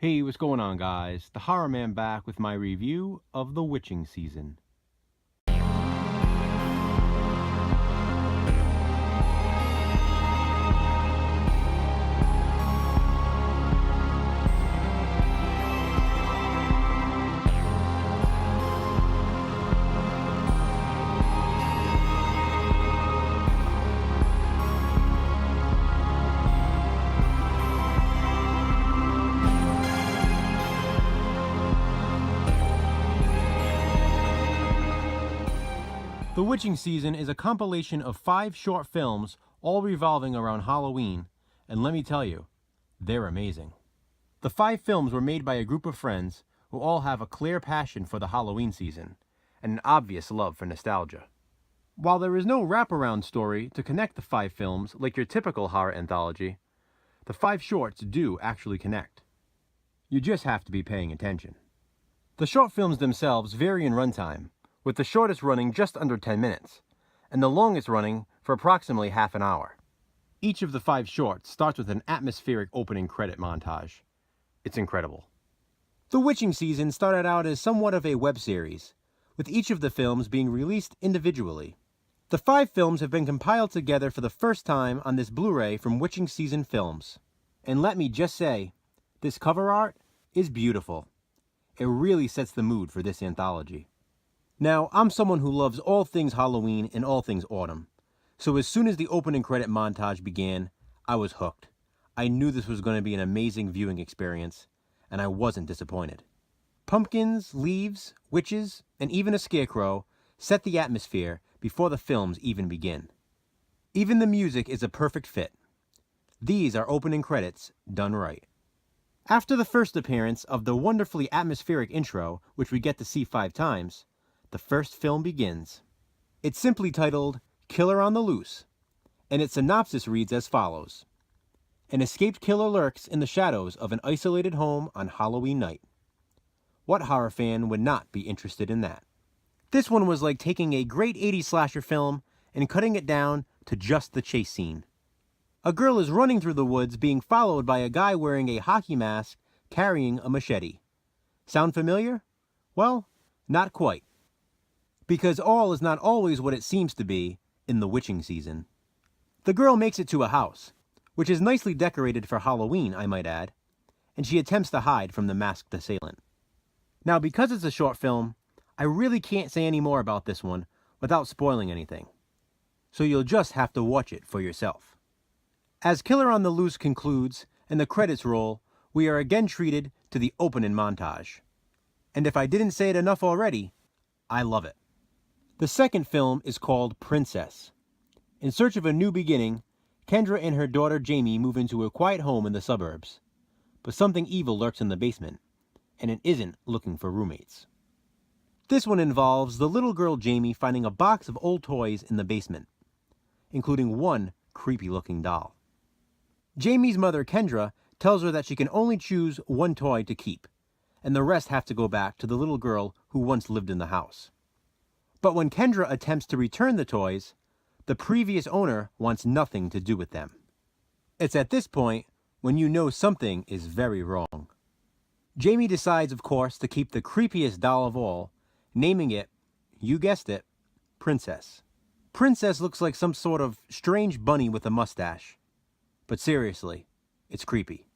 Hey, what's going on, guys? The Horror Man back with my review of The Witching Season. The Witching Season is a compilation of 5 short films all revolving around Halloween, and let me tell you, they're amazing. The 5 films were made by a group of friends who all have a clear passion for the Halloween season and an obvious love for nostalgia. While there is no wraparound story to connect the 5 films like your typical horror anthology, the 5 shorts do actually connect. You just have to be paying attention. The short films themselves vary in runtime, with the shortest running just under 10 minutes, and the longest running for approximately half an hour. Each of the 5 shorts starts with an atmospheric opening credit montage. It's incredible. The Witching Season started out as somewhat of a web series, with each of the films being released individually. The 5 films have been compiled together for the first time on this Blu-ray from Witching Season Films. And let me just say, this cover art is beautiful. It really sets the mood for this anthology. Now, I'm someone who loves all things Halloween and all things autumn, so as soon as the opening credit montage began, I was hooked. I knew this was going to be an amazing viewing experience, and I wasn't disappointed. Pumpkins, leaves, witches, and even a scarecrow set the atmosphere before the films even begin. Even the music is a perfect fit. These are opening credits done right. After the first appearance of the wonderfully atmospheric intro, which we get to see 5 times, the first film begins. It's simply titled Killer on the Loose, and its synopsis reads as follows. An escaped killer lurks in the shadows of an isolated home on Halloween night. What horror fan would not be interested in that? This one was like taking a great 80s slasher film and cutting it down to just the chase scene. A girl is running through the woods being followed by a guy wearing a hockey mask carrying a machete. Sound familiar? Well, not quite. Because all is not always what it seems to be in the Witching Season. The girl makes it to a house, which is nicely decorated for Halloween, I might add, and she attempts to hide from the masked assailant. Now, because it's a short film, I really can't say any more about this one without spoiling anything, so you'll just have to watch it for yourself. As Killer on the Loose concludes and the credits roll, we are again treated to the opening montage. And if I didn't say it enough already, I love it. The second film is called Princess. In search of a new beginning, Kendra and her daughter Jamie move into a quiet home in the suburbs. But something evil lurks in the basement, and it isn't looking for roommates. This one involves the little girl Jamie finding a box of old toys in the basement, including one creepy-looking doll. Jamie's mother Kendra tells her that she can only choose one toy to keep, and the rest have to go back to the little girl who once lived in the house. But when Kendra attempts to return the toys, the previous owner wants nothing to do with them. It's at this point when you know something is very wrong. Jamie decides, of course, to keep the creepiest doll of all, naming it, you guessed it, Princess. Princess looks like some sort of strange bunny with a mustache. But seriously, it's creepy.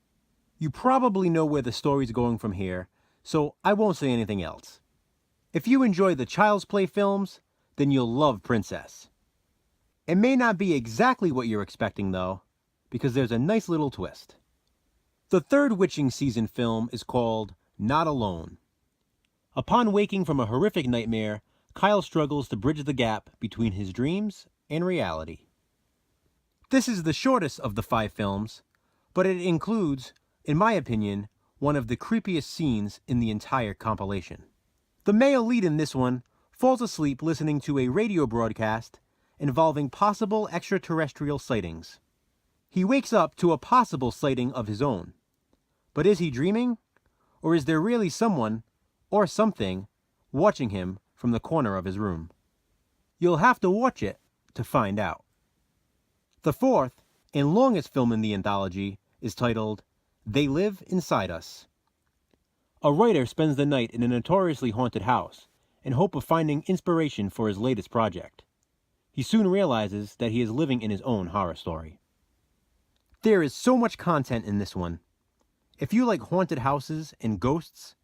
You probably know where the story's going from here, so I won't say anything else. If you enjoy the Child's Play films, then you'll love Princess. It may not be exactly what you're expecting, though, because there's a nice little twist. The third Witching Season film is called Not Alone. Upon waking from a horrific nightmare, Kyle struggles to bridge the gap between his dreams and reality. This is the shortest of the 5 films, but it includes, in my opinion, one of the creepiest scenes in the entire compilation. The male lead in this one falls asleep listening to a radio broadcast involving possible extraterrestrial sightings. He wakes up to a possible sighting of his own. But is he dreaming? Or is there really someone, or something, watching him from the corner of his room? You'll have to watch it to find out. The fourth and longest film in the anthology is titled They Live Inside Us. A writer spends the night in a notoriously haunted house in hope of finding inspiration for his latest project. He soon realizes that he is living in his own horror story. There is so much content in this one. If you like haunted houses and ghosts,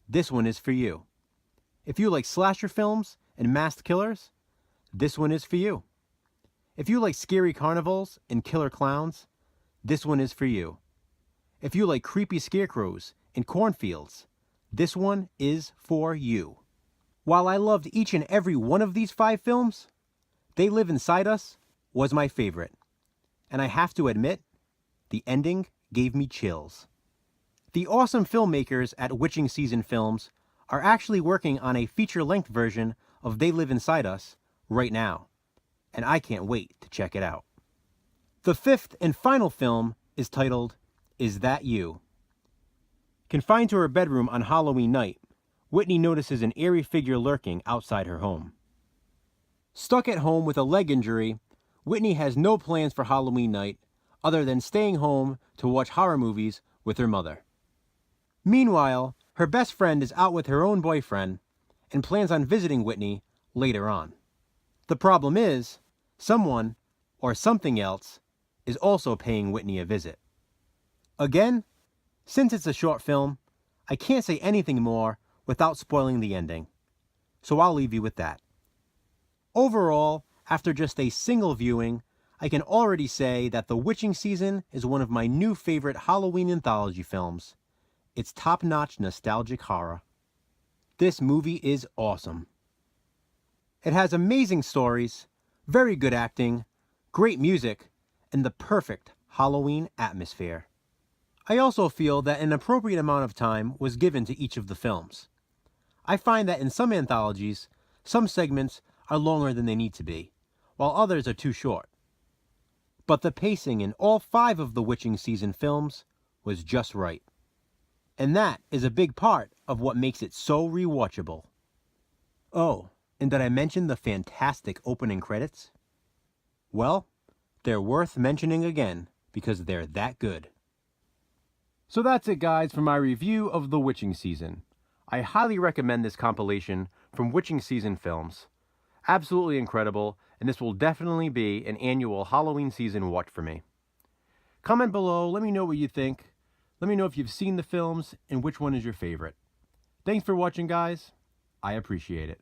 this one is for you. If you like slasher films and masked killers, this one is for you. If you like scary carnivals and killer clowns, this one is for you. If you like creepy scarecrows and cornfields, this one is for you. While I loved each and every one of these 5 films, They Live Inside Us was my favorite. And I have to admit, the ending gave me chills. The awesome filmmakers at Witching Season Films are actually working on a feature-length version of They Live Inside Us right now, and I can't wait to check it out. The 5th and final film is titled, Is That You? Confined to her bedroom on Halloween night, Whitney notices an eerie figure lurking outside her home. Stuck at home with a leg injury, Whitney has no plans for Halloween night other than staying home to watch horror movies with her mother. Meanwhile, her best friend is out with her own boyfriend and plans on visiting Whitney later on. The problem is, someone, or something else, is also paying Whitney a visit. Again, since it's a short film, I can't say anything more without spoiling the ending, so I'll leave you with that. Overall, after just a single viewing, I can already say that The Witching Season is one of my new favorite Halloween anthology films. It's top-notch nostalgic horror. This movie is awesome. It has amazing stories, very good acting, great music, and the perfect Halloween atmosphere. I also feel that an appropriate amount of time was given to each of the films. I find that in some anthologies, some segments are longer than they need to be, while others are too short. But the pacing in all 5 of the Witching Season films was just right. And that is a big part of what makes it so rewatchable. Oh, and did I mention the fantastic opening credits? Well, they're worth mentioning again because they're that good. So that's it, guys, for my review of The Witching Season. I highly recommend this compilation from Witching Season Films. Absolutely incredible, and this will definitely be an annual Halloween season watch for me. Comment below, let me know what you think. Let me know if you've seen the films and which one is your favorite. Thanks for watching, guys. I appreciate it.